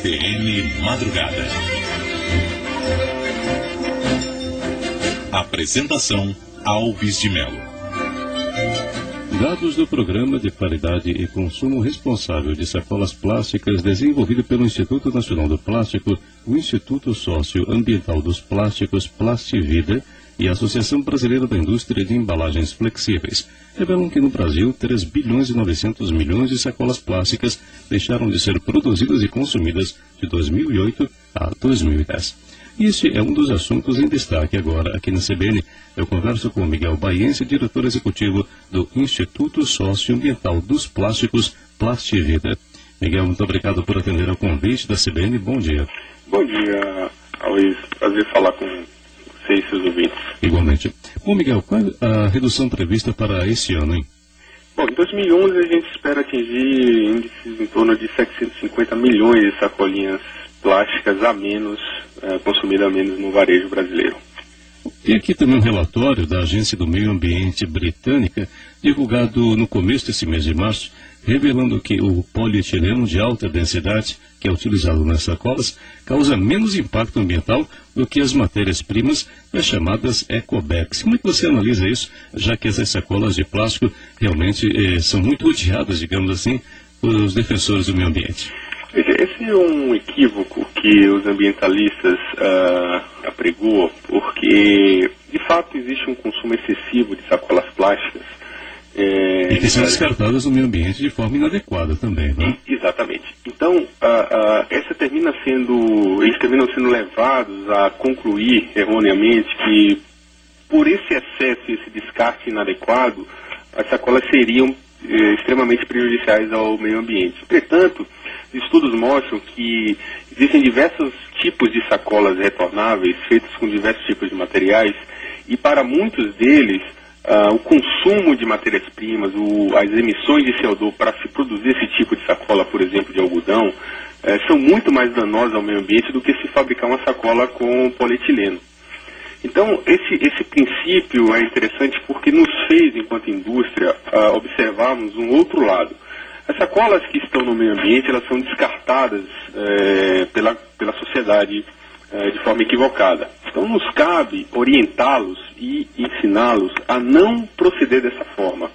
CBN Madrugada. Apresentação: Alves de Melo. Dados do Programa de Qualidade e Consumo Responsável de Sacolas Plásticas, desenvolvido pelo Instituto Nacional do Plástico, o Instituto Socioambiental dos Plásticos, Plastivida, e a Associação Brasileira da Indústria de Embalagens Flexíveis, revelam que no Brasil 3 bilhões e 900 milhões de sacolas plásticas deixaram de ser produzidas e consumidas de 2008 a 2010. E este é um dos assuntos em destaque agora aqui na CBN. Eu converso com Miguel Baiense, diretor executivo do Instituto Socioambiental dos Plásticos, Plastivida. Miguel, muito obrigado por atender ao convite da CBN. Bom dia. Bom dia, Alves. Prazer falar com você e seus ouvintes. Igualmente. Bom, Miguel, qual é a redução prevista para esse ano, hein? Bom, em 2011 a gente espera atingir índices em torno de 750 milhões de sacolinhas plásticas a menos, consumidas a menos no varejo brasileiro. E aqui também um relatório da Agência do Meio Ambiente Britânica, divulgado no começo desse mês de março, revelando que o polietileno de alta densidade, que é utilizado nas sacolas, causa menos impacto ambiental do que as matérias-primas, as chamadas ecobags. Como é que você analisa isso, já que essas sacolas de plástico realmente são muito odiadas, digamos assim, pelos defensores do meio ambiente? Esse é um equívoco que os ambientalistas apregoam, porque de fato existe um consumo excessivo de sacolas plásticas. E que são descartadas no meio ambiente de forma inadequada também, não é? Exatamente. Então, eles terminam sendo levados a concluir erroneamente que, por esse excesso e esse descarte inadequado, as sacolas seriam extremamente prejudiciais ao meio ambiente. Entretanto, estudos mostram que existem diversos tipos de sacolas retornáveis, feitas com diversos tipos de materiais, e para muitos deles, o consumo de matérias-primas, as emissões de CO2 para se produzir esse tipo de sacola, por exemplo, de algodão, são muito mais danosas ao meio ambiente do que se fabricar uma sacola com polietileno. Então, esse princípio é interessante porque nos fez, enquanto indústria, observarmos um outro lado. As sacolas que estão no meio ambiente, elas são descartadas pela sociedade de forma equivocada. Então, nos cabe orientá-los e ensiná-los a não proceder dessa forma.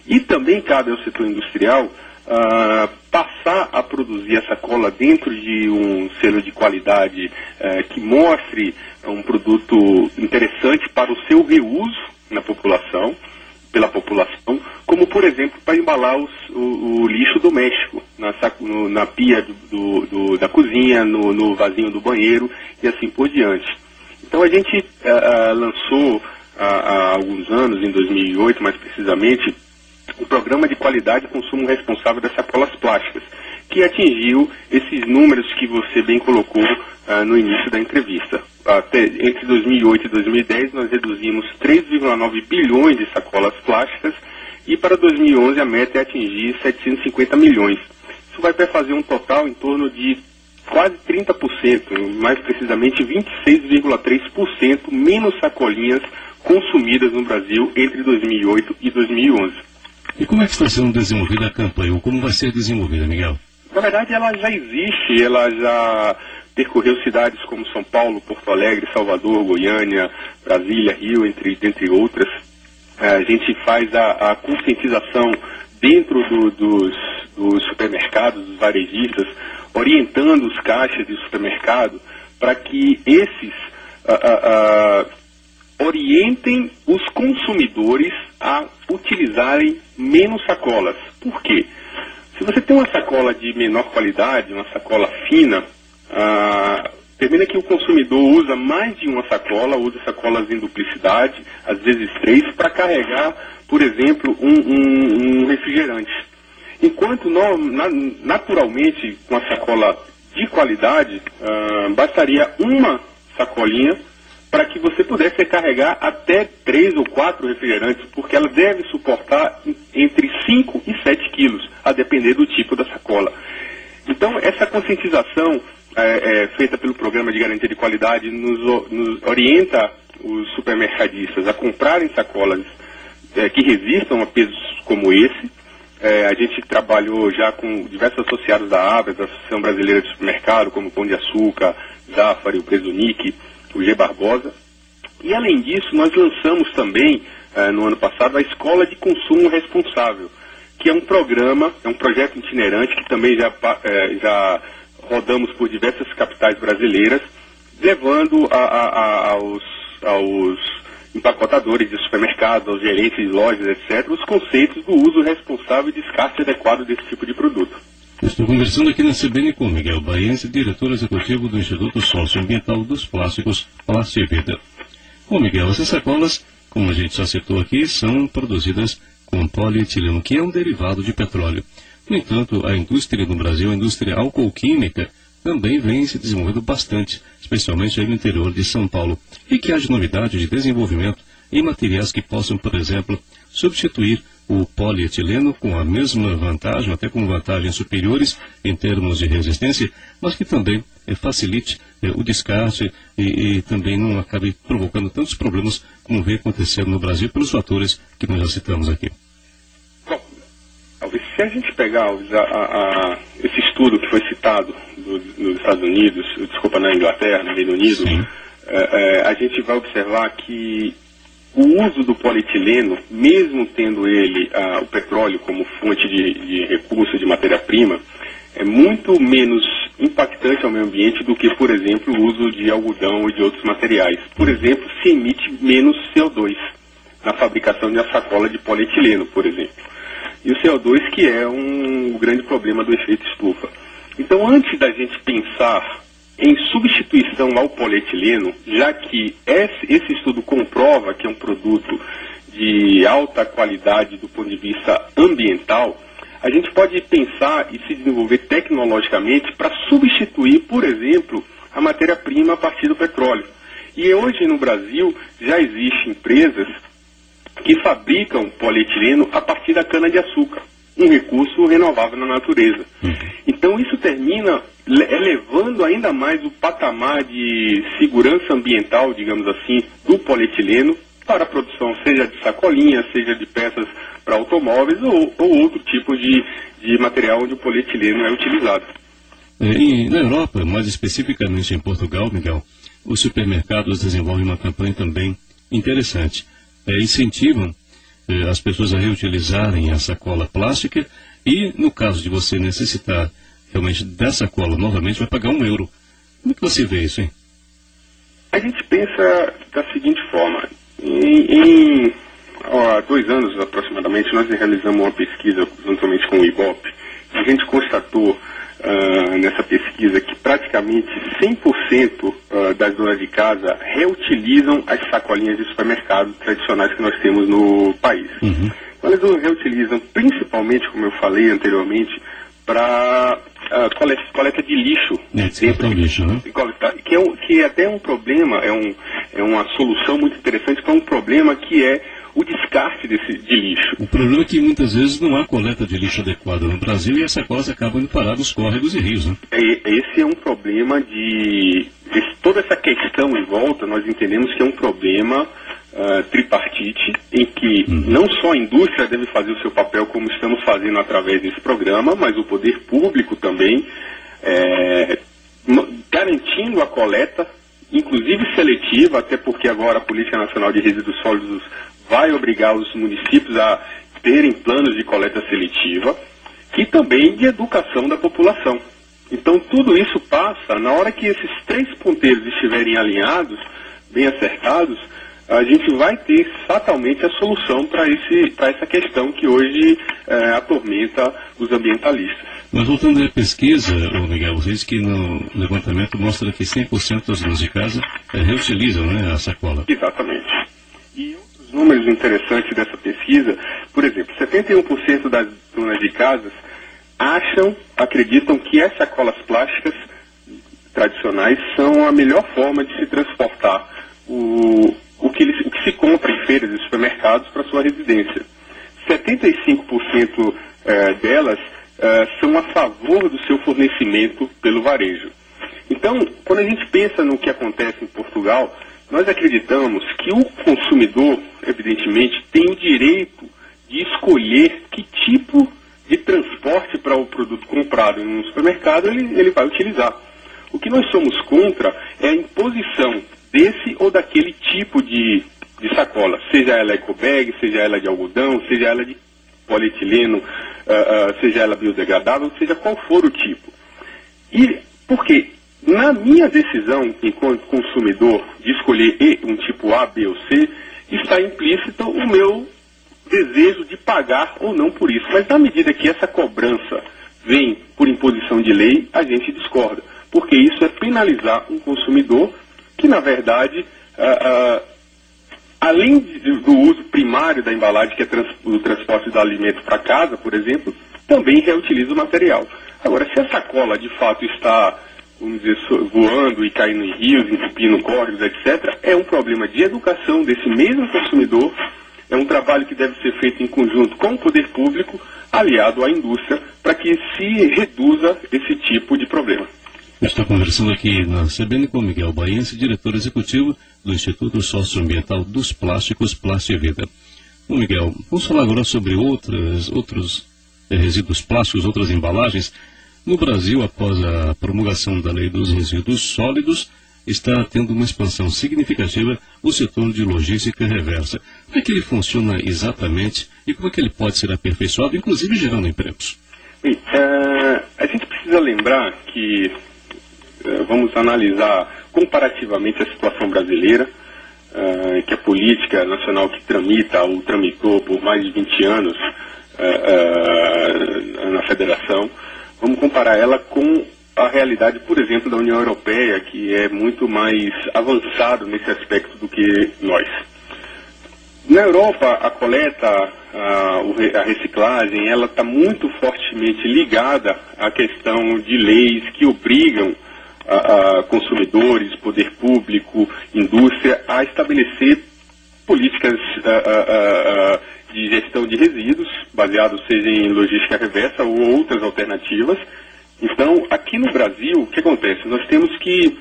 E também cabe ao setor industrial passar a produzir a sacola dentro de um selo de qualidade que mostre um produto interessante para o seu reuso pela população, como, por exemplo, para embalar o lixo doméstico na pia da cozinha, no vasinho do banheiro e assim por diante. Então a gente lançou há alguns anos, em 2008 mais precisamente, o Programa de Qualidade e Consumo Responsável das Sacolas Plásticas, que atingiu esses números que você bem colocou no início da entrevista. Entre 2008 e 2010 nós reduzimos 3,9 bilhões de sacolas plásticas e para 2011 a meta é atingir 750 milhões. Isso vai fazer um total em torno de quase 30%, mais precisamente 26,3% menos sacolinhas consumidas no Brasil entre 2008 e 2011. E como é que está sendo desenvolvida a campanha, ou como vai ser desenvolvida, Miguel? Na verdade, ela já existe, ela já percorreu cidades como São Paulo, Porto Alegre, Salvador, Goiânia, Brasília, Rio, entre outras. A gente faz a conscientização dentro dos supermercados, dos varejistas, orientando os caixas de supermercado para que esses orientem os consumidores a utilizarem menos sacolas. Por quê? Se você tem uma sacola de menor qualidade, uma sacola fina, termina que o consumidor usa mais de uma sacola, usa sacolas em duplicidade, às vezes 3, para carregar, por exemplo, um refrigerante. Enquanto naturalmente, com a sacola de qualidade, bastaria uma sacolinha para que você pudesse carregar até 3 ou 4 refrigerantes, porque ela deve suportar entre 5 e 7 quilos, a depender do tipo da sacola. Então, essa conscientização feita pelo Programa de Garantia de Qualidade nos orienta os supermercadistas a comprarem sacolas que resistam a pesos como esse, A gente trabalhou já com diversos associados da ABRAS, da Associação Brasileira de Supermercado, como o Pão de Açúcar, Zafari, o Presunic, o G. Barbosa. E além disso, nós lançamos também, no ano passado, a Escola de Consumo Responsável, que é um programa, é um projeto itinerante que também já rodamos por diversas capitais brasileiras, levando aos empacotadores de supermercados, aos gerentes de lojas, etc., os conceitos do uso responsável e descarte adequado desse tipo de produto. Estou conversando aqui na CBN com Miguel Baiense, diretor executivo do Instituto Socioambiental dos Plásticos, Plastivida. Bom, Miguel, essas sacolas, como a gente já citou aqui, são produzidas com polietileno, que é um derivado de petróleo. No entanto, a indústria no Brasil, a indústria alcoolquímica, também vem se desenvolvendo bastante, especialmente aí no interior de São Paulo, e que haja novidade de desenvolvimento em materiais que possam, por exemplo, substituir o polietileno com a mesma vantagem, até com vantagens superiores em termos de resistência, mas que também facilite o descarte e também não acabe provocando tantos problemas como vem acontecendo no Brasil pelos fatores que nós já citamos aqui. Se a gente pegar esse estudo que foi citado nos Estados Unidos, desculpa, na Inglaterra, no Reino Unido, a gente vai observar que o uso do polietileno, mesmo tendo ele o petróleo como fonte de recurso, de matéria-prima, é muito menos impactante ao meio ambiente do que, por exemplo, o uso de algodão ou de outros materiais. Por exemplo, se emite menos CO2 na fabricação de uma sacola de polietileno, por exemplo. E o CO2 que é um grande problema do efeito estufa. Então, antes da gente pensar em substituição ao polietileno, já que esse estudo comprova que é um produto de alta qualidade do ponto de vista ambiental, a gente pode pensar e se desenvolver tecnologicamente para substituir, por exemplo, a matéria-prima a partir do petróleo. E hoje no Brasil já existem empresas que fabricam polietileno a partir da cana-de-açúcar, um recurso renovável na natureza. Então isso termina elevando ainda mais o patamar de segurança ambiental, digamos assim, do polietileno para a produção, seja de sacolinhas, seja de peças para automóveis ou outro tipo de material onde o polietileno é utilizado. Na Europa, mais especificamente em Portugal, Miguel, os supermercados desenvolvem uma campanha também interessante. Incentivam as pessoas a reutilizarem a sacola plástica e, no caso de você necessitar realmente dessa sacola novamente, vai pagar €1. Como é que você vê isso, hein? A gente pensa da seguinte forma. Há 2 anos aproximadamente, nós realizamos uma pesquisa juntamente com o IBOP. A gente constatou nessa pesquisa que praticamente 100% das donas de casa reutilizam as sacolinhas de supermercado tradicionais que nós temos no país. Elas reutilizam principalmente, como eu falei anteriormente, para coleta de lixo. Lixo, né? Que é até um problema, é uma solução muito interessante para um problema que é o descarte de lixo. O problema é que muitas vezes não há coleta de lixo adequada no Brasil e as sacolas acabam indo parar nos córregos e rios, né? Esse é um problema toda essa questão em volta, nós entendemos que é um problema tripartite, em que não só a indústria deve fazer o seu papel como estamos fazendo através desse programa, mas o poder público também, garantindo a coleta, inclusive seletiva, até porque agora a Política Nacional de Resíduos Sólidos vai obrigar os municípios a terem planos de coleta seletiva e também de educação da população. Então tudo isso passa, na hora que esses 3 ponteiros estiverem alinhados, bem acertados, a gente vai ter fatalmente a solução para essa questão que hoje atormenta os ambientalistas. Mas voltando à pesquisa, Miguel, você disse que no levantamento mostra que 100% das donas de casa reutilizam, né, a sacola. Exatamente. E outros números interessantes dessa pesquisa, por exemplo, 71% das donas de casas acreditam que as sacolas plásticas tradicionais são a melhor forma de se transportar o que se compra em feiras e supermercados para sua residência. 75% delas são a favor do seu fornecimento pelo varejo. Então, quando a gente pensa no que acontece em Portugal, nós acreditamos que o consumidor, evidentemente, tem o direito de escolher que tipo transporte para o produto comprado no supermercado, ele vai utilizar. O que nós somos contra é a imposição desse ou daquele tipo de sacola, seja ela ecobag, seja ela de algodão, seja ela de polietileno, seja ela biodegradável, seja qual for o tipo. E porque na minha decisão, enquanto consumidor, de escolher um tipo A, B ou C, está implícito o meu desejo de pagar ou não por isso. Mas na medida que essa cobrança vem por imposição de lei, a gente discorda. Porque isso é penalizar um consumidor que, na verdade, além do uso primário da embalagem, que é o transporte do alimento para casa, por exemplo, também reutiliza o material. Agora, se a sacola de fato está, vamos dizer, voando e caindo em rios, entupindo córregos, etc., é um problema de educação desse mesmo consumidor, é um trabalho que deve ser feito em conjunto com o poder público, aliado à indústria, para que se reduza esse tipo de problema. Eu estou conversando aqui na CBN com Miguel Baiense, diretor executivo do Instituto Socioambiental dos Plásticos, Plastivida. Bom, Miguel, vamos falar agora sobre outros resíduos plásticos, outras embalagens. No Brasil, após a promulgação da Lei dos Resíduos Sólidos, está tendo uma expansão significativa o setor de logística reversa. Como é que ele funciona exatamente e como é que ele pode ser aperfeiçoado, inclusive gerando empregos? Bem, a gente precisa lembrar que vamos analisar comparativamente a situação brasileira, que a política nacional que tramita ou tramitou por mais de 20 anos na federação. Vamos comparar ela com a realidade, por exemplo, da União Europeia, que é muito mais avançado nesse aspecto do que nós. Na Europa, a coleta, a reciclagem, ela está muito fortemente ligada à questão de leis que obrigam a consumidores, poder público, indústria, a estabelecer políticas de gestão de resíduos, baseados seja em logística reversa ou outras alternativas. Então, aqui no Brasil, o que acontece? Nós temos que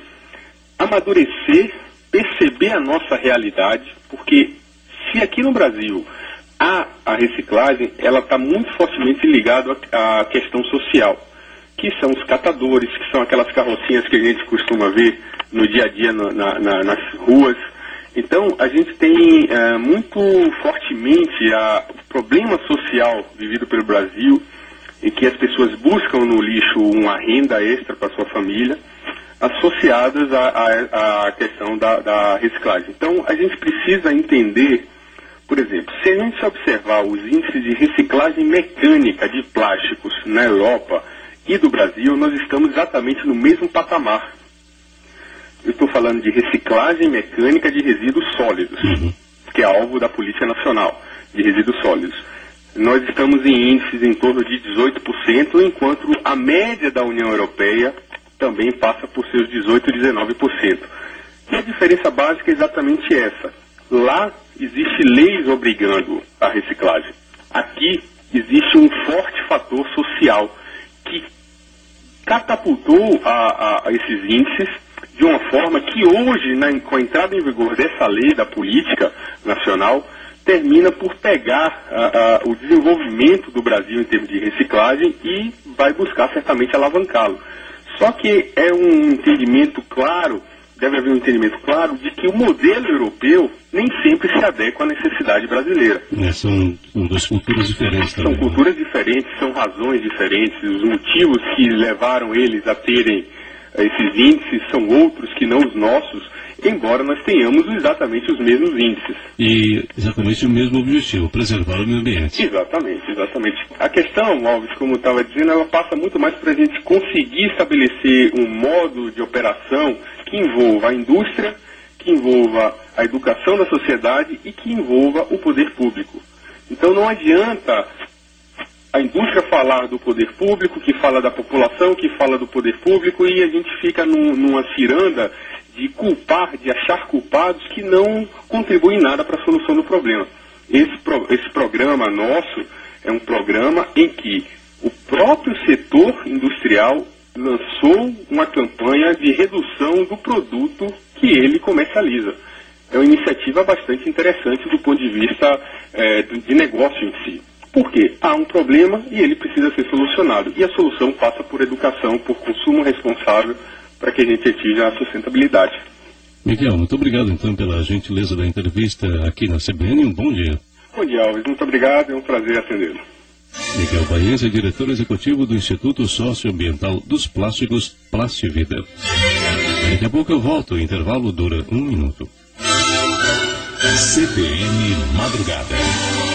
amadurecer, perceber a nossa realidade, porque se aqui no Brasil a reciclagem, ela está muito fortemente ligada à questão social, que são os catadores, que são aquelas carrocinhas que a gente costuma ver no dia a dia nas ruas. Então, a gente tem muito fortemente o problema social vivido pelo Brasil, em que as pessoas buscam no lixo uma renda extra para sua família, associadas à questão da reciclagem. Então, a gente precisa entender, por exemplo, se a gente observar os índices de reciclagem mecânica de plásticos na Europa e do Brasil, nós estamos exatamente no mesmo patamar. Eu estou falando de reciclagem mecânica de resíduos sólidos, que é alvo da Polícia Nacional de Resíduos Sólidos. Nós estamos em índices em torno de 18%, enquanto a média da União Europeia também passa por seus 18% e 19%. E a diferença básica é exatamente essa. Lá existe leis obrigando a reciclagem. Aqui existe um forte fator social que catapultou esses índices de uma forma que hoje, com a entrada em vigor dessa lei da política nacional, termina por pegar o desenvolvimento do Brasil em termos de reciclagem e vai buscar certamente alavancá-lo. Só que é um entendimento claro, deve haver um entendimento claro de que o modelo europeu nem sempre se adequa à necessidade brasileira. São duas culturas diferentes também. São culturas diferentes, são razões diferentes, os motivos que levaram eles a terem esses índices são outros que não os nossos, embora nós tenhamos exatamente os mesmos índices. E exatamente o mesmo objetivo, preservar o meio ambiente. Exatamente, exatamente. A questão, Alves, como eu estava dizendo, ela passa muito mais para a gente conseguir estabelecer um modo de operação que envolva a indústria, que envolva a educação da sociedade e que envolva o poder público. Então não adianta a indústria falar do poder público, que fala da população, que fala do poder público, e a gente fica numa ciranda de culpar, de achar culpados que não contribuem nada para a solução do problema. Esse programa nosso é um programa em que o próprio setor industrial lançou uma campanha de redução do produto que ele comercializa. É uma iniciativa bastante interessante do ponto de vista de negócio em si. Porque há um problema e ele precisa ser solucionado. E a solução passa por educação, por consumo responsável, para que a gente atinja a sustentabilidade. Miguel, muito obrigado então pela gentileza da entrevista aqui na CBN. Um bom dia. Bom dia, Alves. Muito obrigado. É um prazer atendê-lo. Miguel Baense, diretor executivo do Instituto Socioambiental dos Plásticos, Plastivida. Daqui a pouco eu volto. O intervalo dura 1 minuto. CBN Madrugada.